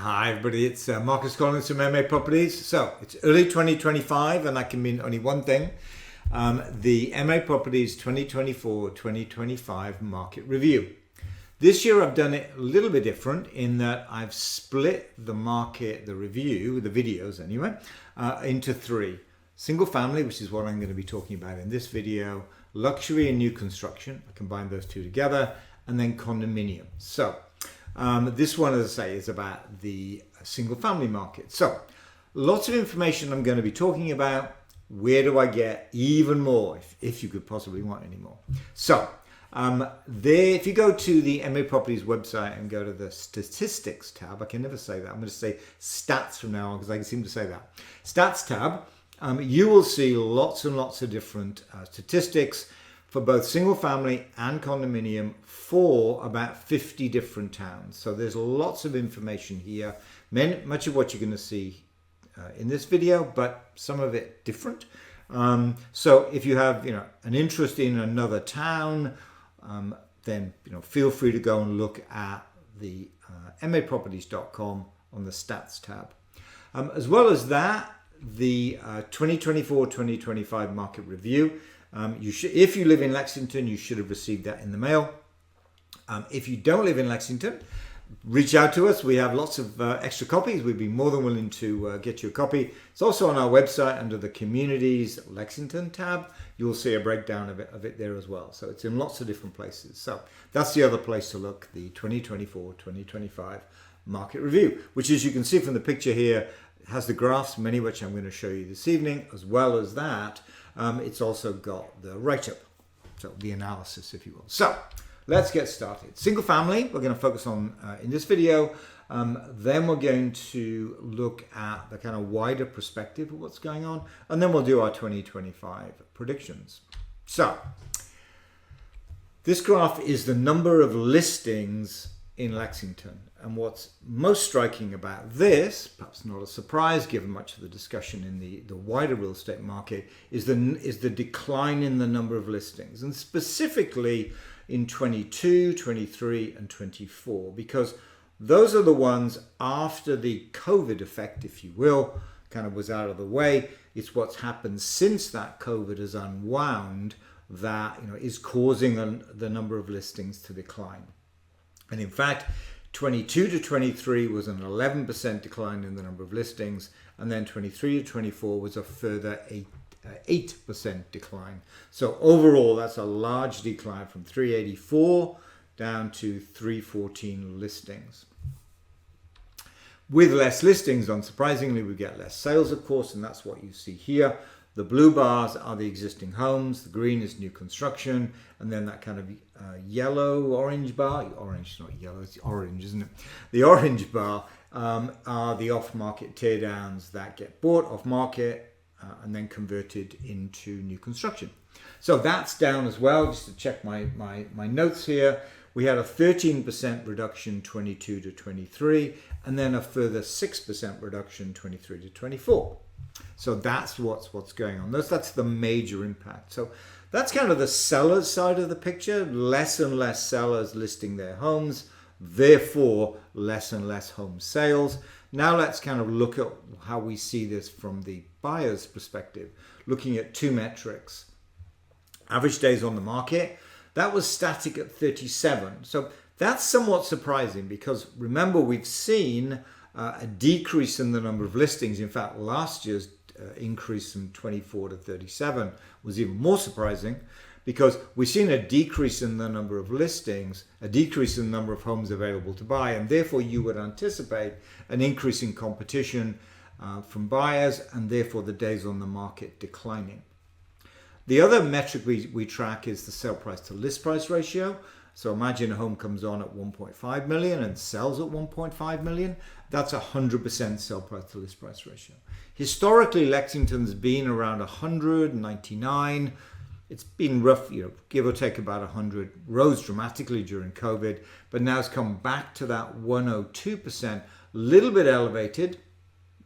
Hi everybody, it's Marcus Collins from MA Properties. So it's early 2025 and that can mean only one thing. The MA Properties 2024-2025 market review. This year I've done it a little bit different in that I've split the market, the review, the videos anyway, into three. Single family, which is what I'm going to be talking about in this video, luxury and new construction, I combine those two together, and then condominium. So this one, as I say, is about the single family market. So lots of information I'm going to be talking about. Where do I get even more, if you could possibly want any more? So if you go to the MA Properties website and go to the statistics tab, I can never say that. I'm going to say stats from now on because I can seem to say that. Stats tab, you will see lots and lots of different statistics for both single family and condominium for about 50 different towns. So there's lots of information here. Much of what you're going to see in this video, but some of it different. So if you have an interest in another town, then feel free to go and look at the maproperties.com on the stats tab. As well as that, the 2024-2025 market review. If you live in Lexington, you should have received that in the mail. If you don't live in Lexington, reach out to us. We have lots of extra copies. We'd be more than willing to get you a copy. It's also on our website under the Communities Lexington tab. You'll see a breakdown of it there as well. So it's in lots of different places. So that's the other place to look, the 2024-2025 market review, which, as you can see from the picture here, has the graphs, many of which I'm going to show you this evening. As well as that, it's also got the write-up, so the analysis, if you will. So let's get started. Single family, we're going to focus on in this video. Then we're going to look at the kind of wider perspective of what's going on. And then we'll do our 2025 predictions. So this graph is the number of listings in Lexington. And what's most striking about this, perhaps not a surprise given much of the discussion in the wider real estate market, is the decline in the number of listings. And specifically in 22, 23, and 24, because those are the ones after the COVID effect, if you will, kind of was out of the way. It's what's happened since that COVID has unwound that is causing the number of listings to decline. And in fact, 22 to 23 was an 11% decline in the number of listings, and then 23 to 24 was a further 8% decline. So overall, that's a large decline from 384 down to 314 listings. With less listings, unsurprisingly, we get less sales, of course, and that's what you see here. The blue bars are the existing homes, the green is new construction, and then that kind of yellow-orange bar, orange, not yellow, it's orange, isn't it? The orange bar are the off-market teardowns that get bought off-market and then converted into new construction. So that's down as well, just to check my notes here. We had a 13% reduction 22 to 23, and then a further 6% reduction 23 to 24. So that's what's going on. That's the major impact. So that's kind of the seller's side of the picture. Less and less sellers listing their homes, therefore less and less home sales. Now let's kind of look at how we see this from the buyer's perspective, looking at two metrics. Average days on the market, that was static at 37. So that's somewhat surprising because remember, we've seen a decrease in the number of listings. In fact, last year's increase from 24 to 37 was even more surprising because we've seen a decrease in the number of listings, a decrease in the number of homes available to buy, and therefore you would anticipate an increase in competition from buyers and therefore the days on the market declining. The other metric we track is the sale price to list price ratio. So imagine a home comes on at 1.5 million and sells at 1.5 million. That's 100% sale price to list price ratio. Historically, Lexington's been around 199. It's been rough, give or take about 100. Rose dramatically during COVID, but now it's come back to that 102%, a little bit elevated,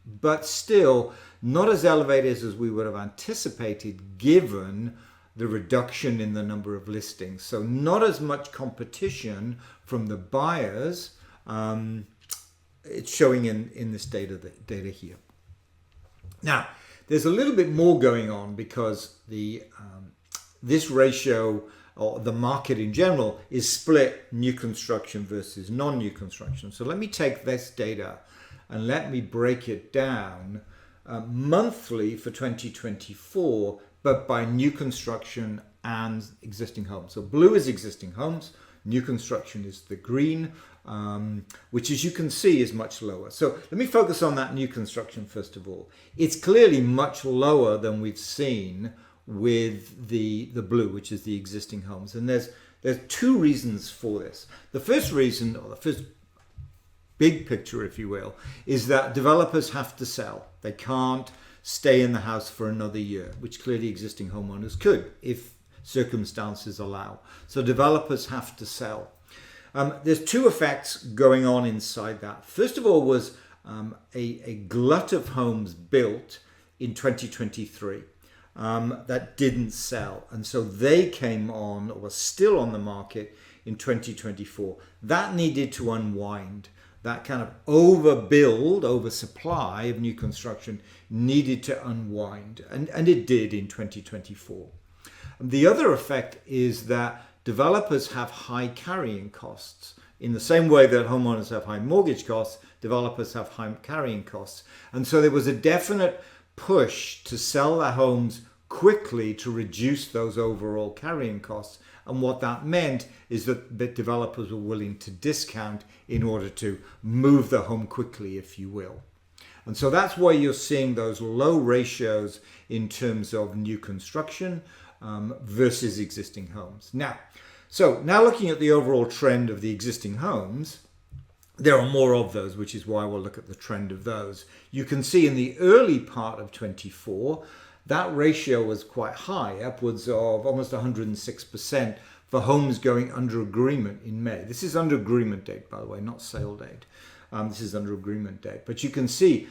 but still not as elevated as we would have anticipated given the reduction in the number of listings. So not as much competition from the buyers it's showing in this data here. Now, there's a little bit more going on because this ratio, or the market in general, is split new construction versus non-new construction. So let me take this data and let me break it down monthly for 2024, but by new construction and existing homes. So blue is existing homes, new construction is the green, which, as you can see, is much lower. So let me focus on that new construction first of all. It's clearly much lower than we've seen with the blue, which is the existing homes. And there's two reasons for this. The first reason, or the first big picture, if you will, is that developers have to sell. They can't stay in the house for another year, which clearly existing homeowners could if circumstances allow. So developers have to sell. There's two effects going on inside that. First of all was a glut of homes built in 2023 that didn't sell. And so they came on, or were still on the market in 2024. That needed to unwind. That kind of oversupply of new construction needed to unwind. And it did in 2024. The other effect is that developers have high carrying costs. In the same way that homeowners have high mortgage costs, developers have high carrying costs. And so there was a definite push to sell their homes quickly to reduce those overall carrying costs. And what that meant is that developers were willing to discount in order to move the home quickly, if you will. And so that's why you're seeing those low ratios in terms of new construction versus existing homes. Now looking at the overall trend of the existing homes, there are more of those, which is why we'll look at the trend of those. You can see in the early part of 24, that ratio was quite high, upwards of almost 106% for homes going under agreement in May. This is under agreement date, by the way, not sale date. This is under agreement date. But you can see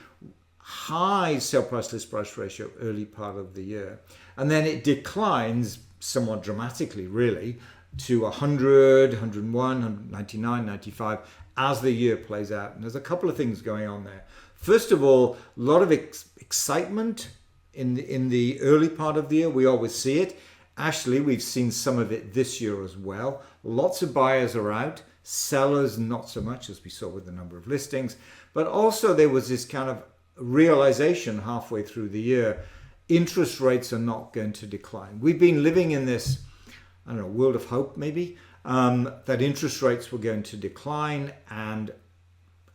high sale price list price ratio early part of the year. And then it declines somewhat dramatically, really, to 100, 101, 199, 95 as the year plays out. And there's a couple of things going on there. First of all, a lot of excitement in the early part of the year. We always see it. Actually, we've seen some of it this year as well. Lots of buyers are out. Sellers, not so much, as we saw with the number of listings. But also there was this kind of realization halfway through the year, interest rates are not going to decline. We've been living in this, world of hope maybe, that interest rates were going to decline. And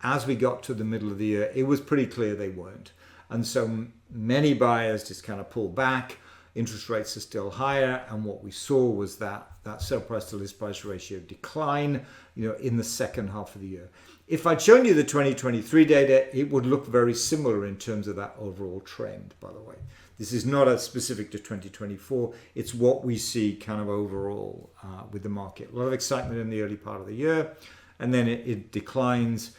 as we got to the middle of the year, it was pretty clear they weren't. And so many buyers just kind of pulled back. Interest rates are still higher. And what we saw was that sale price to list price ratio decline, in the second half of the year. If I'd shown you the 2023 data, it would look very similar in terms of that overall trend, by the way. This is not as specific to 2024. It's what we see kind of overall with the market. A lot of excitement in the early part of the year, and then it declines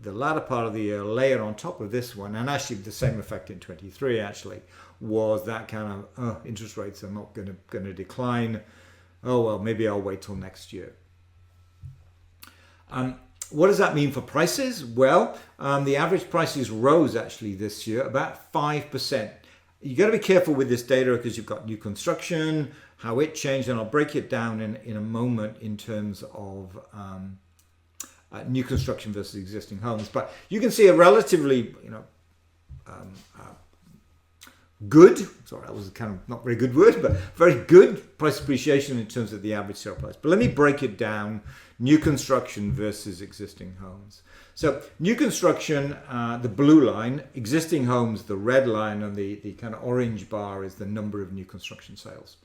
the latter part of the year. Layered on top of this one, and actually the same effect in 23 actually, was that kind of interest rates are not going to decline. Oh, well, maybe I'll wait till next year. What does that mean for prices? Well, the average prices rose actually this year about 5%. You got to be careful with this data because you've got new construction, how it changed, and I'll break it down in a moment in terms of new construction versus existing homes. But you can see a relatively, good, sorry, that was kind of not very good word, but very good price appreciation in terms of the average sale price. But let me break it down, new construction versus existing homes. So new construction, the blue line, existing homes, the red line, and the kind of orange bar is the number of new construction sales.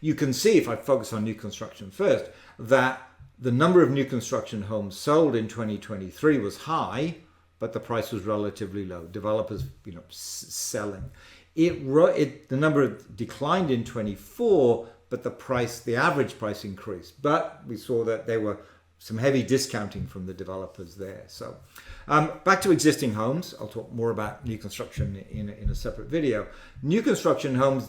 You can see, if I focus on new construction first, that the number of new construction homes sold in 2023 was high, but the price was relatively low. Developers, selling. The number declined in 24, but the average price increased. But we saw that there were some heavy discounting from the developers there. So back to existing homes. I'll talk more about new construction in a separate video. New construction homes,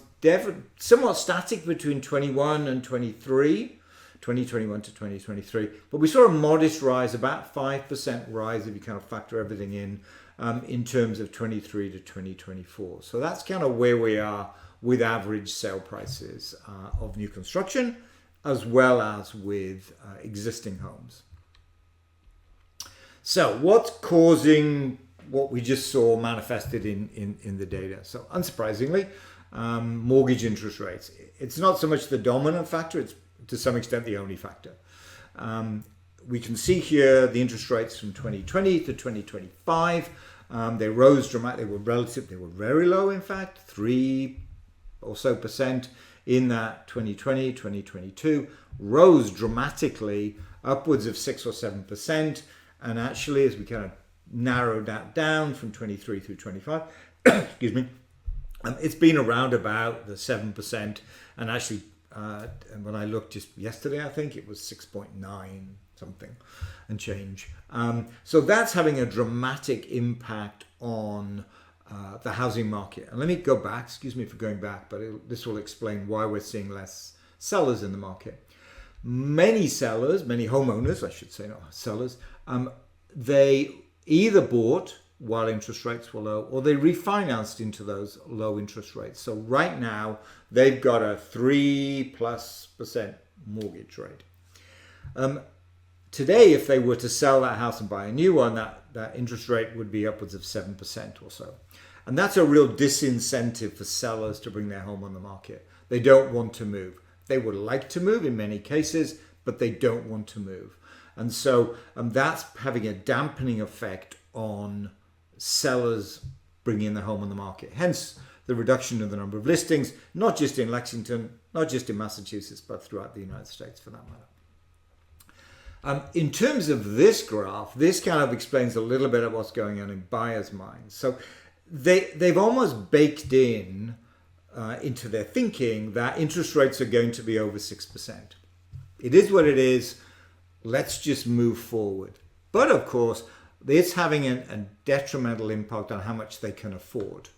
somewhat static between 21 and 23. 2021 to 2023. But we saw a modest rise, about 5% rise if you kind of factor everything in terms of 23 to 2024. So that's kind of where we are with average sale prices of new construction, as well as with existing homes. So what's causing what we just saw manifested in the data? So unsurprisingly, mortgage interest rates. It's not so much the dominant factor, it's to some extent the only factor. We can see here the interest rates from 2020 to 2025. They rose dramatically. They were very low, in fact, 3 or so percent in that 2020, 2022, rose dramatically upwards of 6 or 7%. And actually, as we kind of narrowed that down from 23 through 25, excuse me, it's been around about the 7%. And actually, when I looked just yesterday, I think it was 6.9 something and change. So that's having a dramatic impact on the housing market. And let me go back, excuse me for going back, but this will explain why we're seeing less sellers in the market. Many sellers, many homeowners, I should say, not sellers, they either bought while interest rates were low, or they refinanced into those low interest rates. So right now, they've got a 3+% mortgage rate. Today, if they were to sell that house and buy a new one, that interest rate would be upwards of 7% or so. And that's a real disincentive for sellers to bring their home on the market. They don't want to move. They would like to move in many cases, but they don't want to move. And so that's having a dampening effect on sellers bringing their home on the market. Hence the reduction in the number of listings, not just in Lexington, not just in Massachusetts, but throughout the United States for that matter. In terms of this graph, this kind of explains a little bit of what's going on in buyers' minds. So they've almost baked in into their thinking that interest rates are going to be over 6%. It is what it is. Let's just move forward. But of course, it's having a detrimental impact on how much they can afford.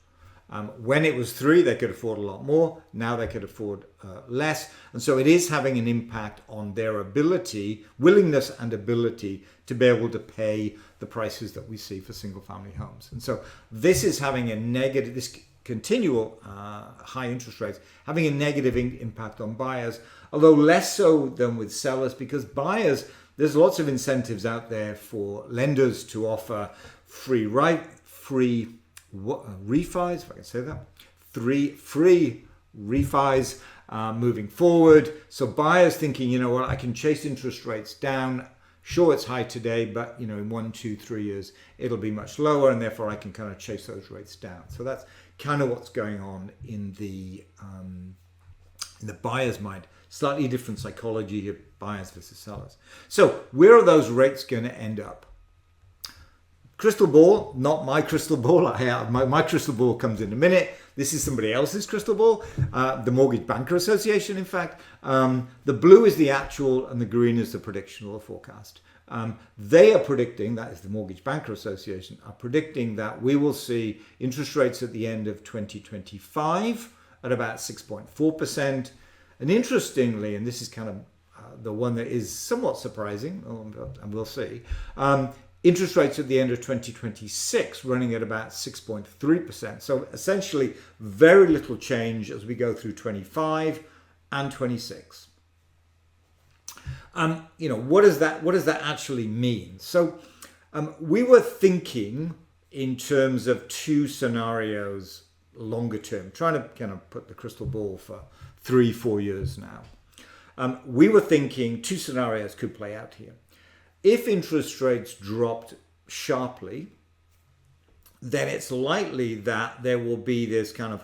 When it was 3, they could afford a lot more. Now they could afford less. And so it is having an impact on their ability, willingness and ability to be able to pay the prices that we see for single family homes. And so this is having a negative, this continual high interest rates, having a negative impact on buyers, although less so than with sellers, because buyers, there's lots of incentives out there for lenders to offer free refis, if I can say that, free refis moving forward. So buyers thinking, you know what, I can chase interest rates down. Sure, it's high today, but you know, in 1, 2, 3 years, it'll be much lower, and therefore I can kind of chase those rates down. So that's kind of what's going on in the buyer's mind. Slightly different psychology of buyers versus sellers. So where are those rates going to end up? Crystal ball, not my crystal ball. My crystal ball comes in a minute. This is somebody else's crystal ball, the Mortgage Banker Association, in fact. The blue is the actual and the green is the prediction or the forecast. They are predicting, that is the Mortgage Banker Association, are predicting that we will see interest rates at the end of 2025 at about 6.4%. And interestingly, and this is kind of the one that is somewhat surprising, and we'll see, interest rates at the end of 2026 running at about 6.3%. So essentially very little change as we go through 25 and 26. What does that actually mean? So we were thinking in terms of 2 scenarios longer term, trying to kind of put the crystal ball for 3-4 years now. We were thinking 2 scenarios could play out here. If interest rates dropped sharply, then it's likely that there will be this kind of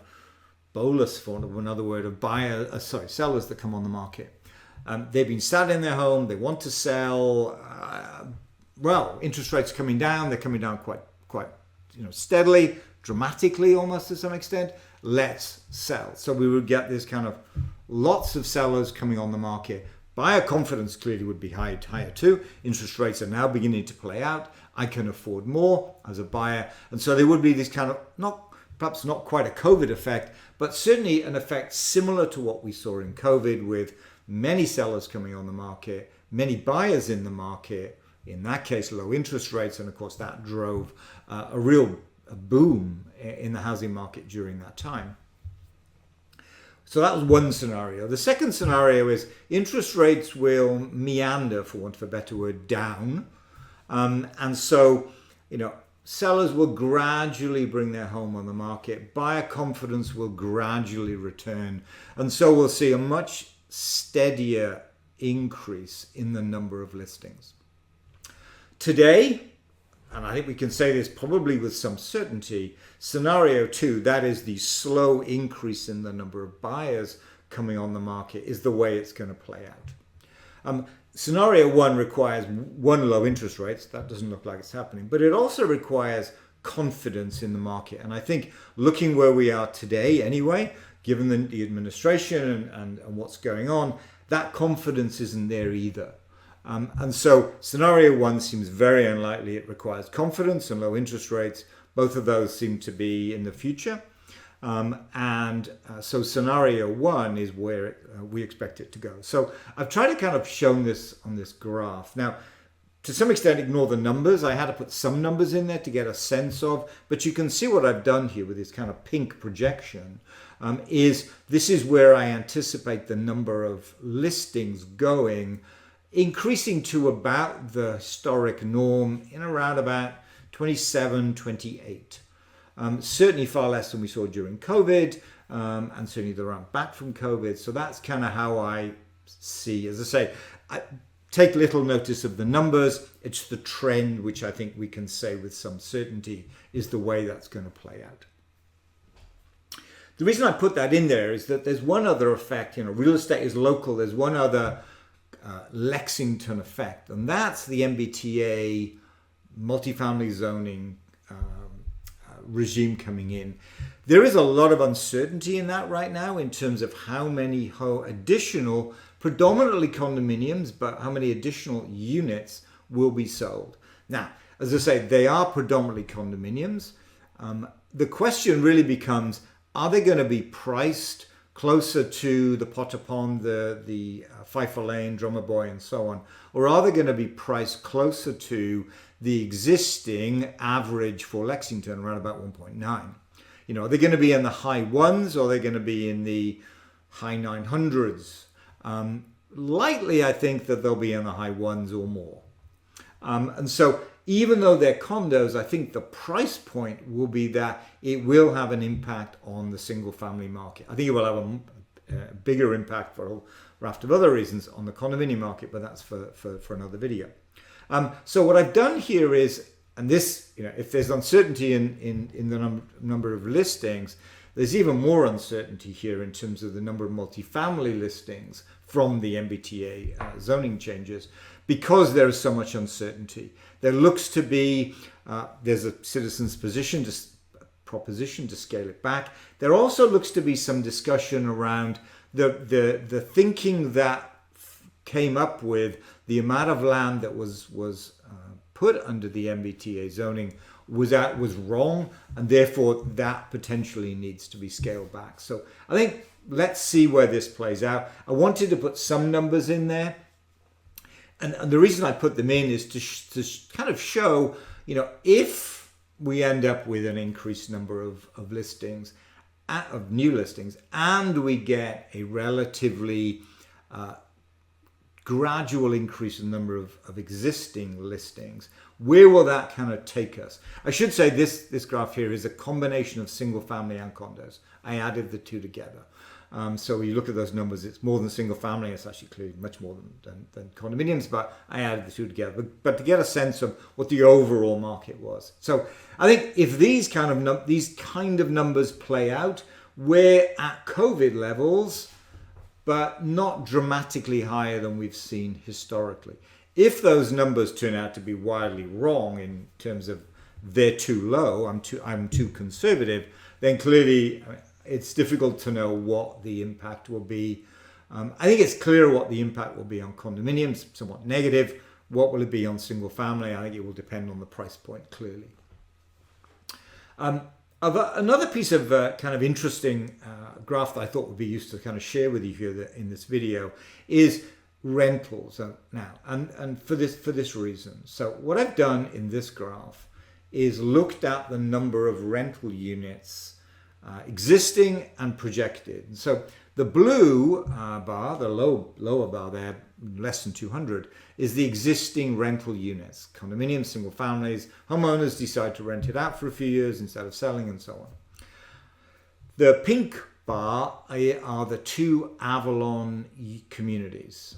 bolus, for another word, of sellers that come on the market. They've been sat in their home, they want to sell. Interest rates are coming down. They're coming down quite steadily, dramatically almost to some extent. Let's sell. So we would get this kind of lots of sellers coming on the market. Buyer confidence clearly would be higher too. Interest rates are now beginning to play out. I can afford more as a buyer. And so there would be this kind of, perhaps not quite a COVID effect, but certainly an effect similar to what we saw in COVID with many sellers coming on the market, many buyers in the market, in that case low interest rates, and of course that drove a real boom in the housing market during that time. So that was one scenario. The second scenario is interest rates will meander, for want of a better word, down. And so, sellers will gradually bring their home on the market. Buyer confidence will gradually return. And so we'll see a much steadier increase in the number of listings. Today, and I think we can say this probably with some certainty, scenario 2, that is the slow increase in the number of buyers coming on the market, is the way it's going to play out. Scenario 1 requires low interest rates. That doesn't look like it's happening, but it also requires confidence in the market. And I think looking where we are today anyway, given the administration and what's going on, that confidence isn't there either. And so scenario 1 seems very unlikely. It requires confidence and low interest rates. Both of those seem to be in the future. So scenario 1 is where we expect it to go. So I've tried to kind of show this on this graph. Now, to some extent, ignore the numbers. I had to put some numbers in there to get a sense of, but you can see what I've done here with this kind of pink projection. This is where I anticipate the number of listings increasing to about the historic norm in around about 27, 28. Certainly far less than we saw during COVID, and certainly the run back from COVID. So that's kind of how I see, as I say, I take little notice of the numbers. It's the trend, which I think we can say with some certainty is the way that's going to play out. The reason I put that in there is that there's one other effect. Real estate is local. There's one other Lexington effect, and that's the MBTA multifamily zoning regime coming in. There is a lot of uncertainty in that right now in terms of how many additional, predominantly condominiums, but how many additional units will be sold. Now, as I say, they are predominantly condominiums. The question really becomes, are they going to be priced closer to the Potter Pond, the Pfeiffer Lane, Drummer Boy, and so on? Or are they going to be priced closer to the existing average for Lexington, around about 1.9? Are they going to be in the high ones, or are they going to be in the high 900s? Likely, I think that they'll be in the high ones or more. And so even though they're condos, I think the price point will be that it will have an impact on the single family market. I think it will have a bigger impact for a raft of other reasons on the condominium market, but that's for another video. So what I've done here is, and this, if there's uncertainty in the number of listings, there's even more uncertainty here in terms of the number of multifamily listings from the MBTA zoning changes, because there is so much uncertainty. There looks to be, there's a citizen's proposition to scale it back. There also looks to be some discussion around the thinking that came up with the amount of land that was put under the MBTA zoning was wrong, and therefore that potentially needs to be scaled back. So I think let's see where this plays out. I wanted to put some numbers in there, and the reason I put them in is to kind of show, if we end up with an increased number of listings, of new listings, and we get a relatively gradual increase in the number of existing listings, where will that kind of take us? I should say this graph here is a combination of single family and condos. I added the two together. So when you look at those numbers, it's more than single family. It's actually clearly much more than condominiums, but I added the two together. But to get a sense of what the overall market was. So I think if these kind of numbers play out, we're at COVID levels, but not dramatically higher than we've seen historically. If those numbers turn out to be wildly wrong in terms of they're too low, I'm too conservative, then clearly it's difficult to know what the impact will be. I think it's clear what the impact will be on condominiums, somewhat negative. What will it be on single family? I think it will depend on the price point, clearly. Another piece of kind of interesting graph that I thought would be useful to kind of share with you here in this video is rentals now, and for this reason. So what I've done in this graph is looked at the number of rental units existing and projected. And so the blue bar, the lower bar there, less than 200, is the existing rental units. Condominiums, single families, homeowners decide to rent it out for a few years instead of selling, and so on. The pink bar are the two Avalon communities.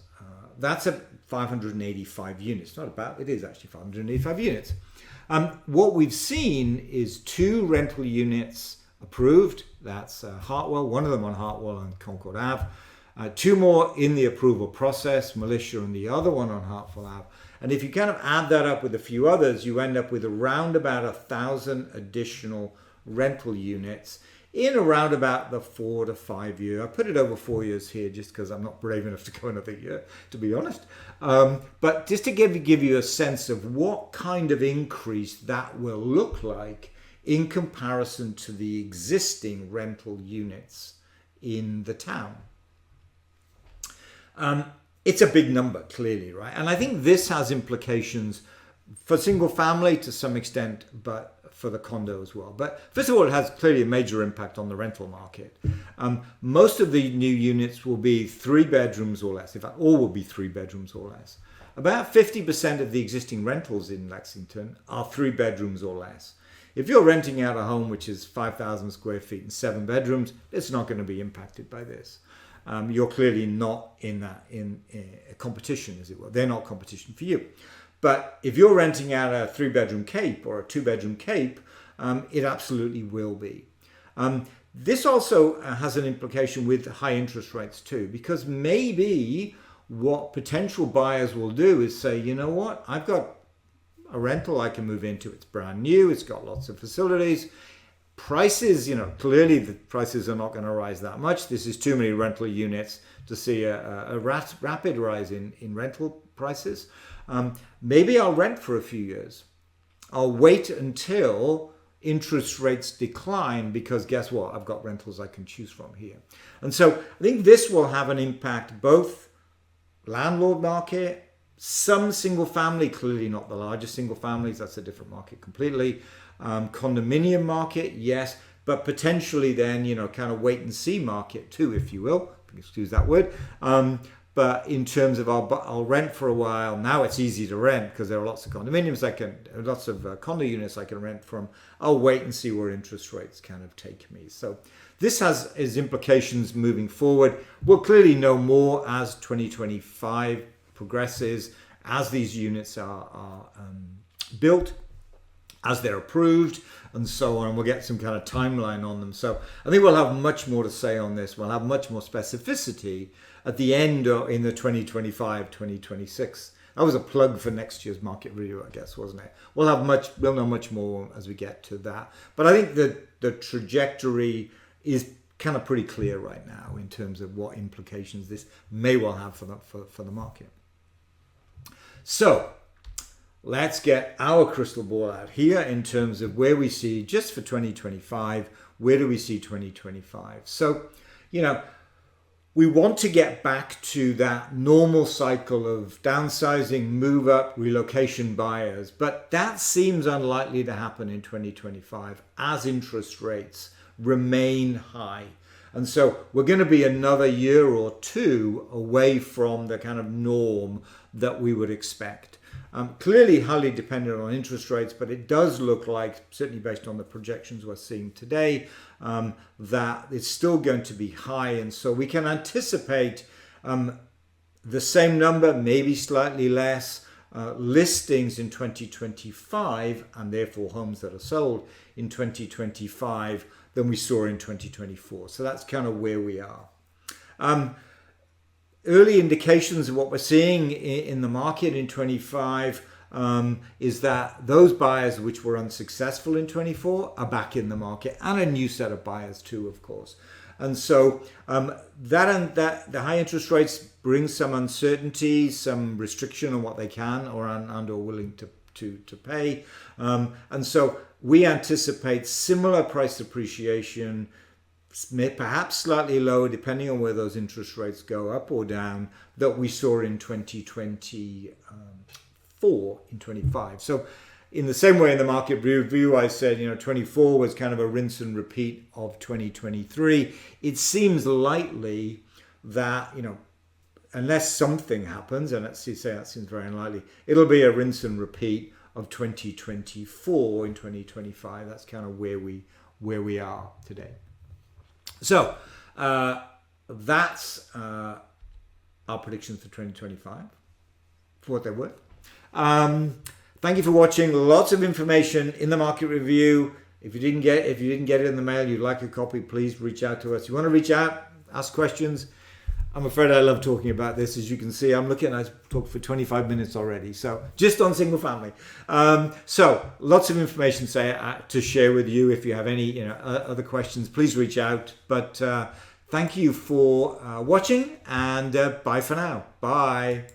That's at 585 units. Not about, it is actually 585 units. What we've seen is 2 rental units approved. That's Hartwell, one of them on Hartwell and Concord Ave. 2 more in the approval process, Militia and the other one on Hartwell Ave. And if you kind of add that up with a few others, you end up with around about 1,000 additional rental units in around about the 4 to 5 year. I put it over 4 years here just because I'm not brave enough to go another year, to be honest. But just to give you a sense of what kind of increase that will look like in comparison to the existing rental units in the town. It's a big number, clearly, right? And I think this has implications for single family to some extent, but for the condo as well. But first of all, it has clearly a major impact on the rental market. Most of the new units will be 3 bedrooms or less. In fact, all will be 3 bedrooms or less. About 50% of the existing rentals in Lexington are 3 bedrooms or less. If you're renting out a home which is 5,000 square feet and 7 bedrooms, it's not going to be impacted by this. You're clearly not in a competition, as it were. They're not competition for you. But if you're renting out a 3-bedroom cape or a 2-bedroom cape, it absolutely will be. This also has an implication with high interest rates too, because maybe what potential buyers will do is say, you know what, I've got a rental I can move into. It's brand new. It's got lots of facilities. Prices, clearly the prices are not going to rise that much. This is too many rental units to see a rapid rise in rental prices. Maybe I'll rent for a few years. I'll wait until interest rates decline because guess what? I've got rentals I can choose from here. And so I think this will have an impact both landlord market, some single family, clearly not the largest single families. That's a different market completely. Condominium market, yes, but potentially then, kind of wait and see market too, if you will. Excuse that word. But in terms of I'll rent for a while, now it's easy to rent because there are lots of condominiums lots of condo units I can rent from. I'll wait and see where interest rates kind of take me. So this has its implications moving forward. We'll clearly know more as 2025 progresses, as these units are built, as they're approved, and so on. We'll get some kind of timeline on them. So I think we'll have much more to say on this. We'll have much more specificity at the end or in the 2025-2026. That was a plug for next year's market review, I guess, wasn't it? We'll know much more as we get to that. But I think the trajectory is kind of pretty clear right now in terms of what implications this may well have for the market. So let's get our crystal ball out here in terms of where we see just for 2025, where do we see 2025? So, we want to get back to that normal cycle of downsizing, move up, relocation buyers, but that seems unlikely to happen in 2025 as interest rates remain high. And so we're going to be another year or two away from the kind of norm that we would expect. Clearly highly dependent on interest rates, but it does look like, certainly based on the projections we're seeing today, that it's still going to be high. And so we can anticipate the same number, maybe slightly less, listings in 2025, and therefore homes that are sold in 2025 than we saw in 2024. So that's kind of where we are. Early indications of what we're seeing in the market in 25 is that those buyers which were unsuccessful in 24 are back in the market, and a new set of buyers too, of course. And so the high interest rates bring some uncertainty, some restriction on what they can or are willing to pay. And so we anticipate similar price appreciation, perhaps slightly lower depending on where those interest rates go up or down, that we saw in 2024 in 25. So in the same way in the market review, I said, 24 was kind of a rinse and repeat of 2023. It seems likely that, unless something happens, and let's say that seems very unlikely, it'll be a rinse and repeat of 2024 in 2025. That's kind of where we are today. So that's our predictions for 2025, for what they're worth. Thank you for watching. Lots of information in the market review. If you didn't get it in the mail, you'd like a copy, please reach out to us. If you want to reach out, ask questions. I'm afraid I love talking about this. As you can see, I talked for 25 minutes already. So just on single family. So lots of information to share with you. If you have any other questions, please reach out. But thank you for watching, and bye for now. Bye.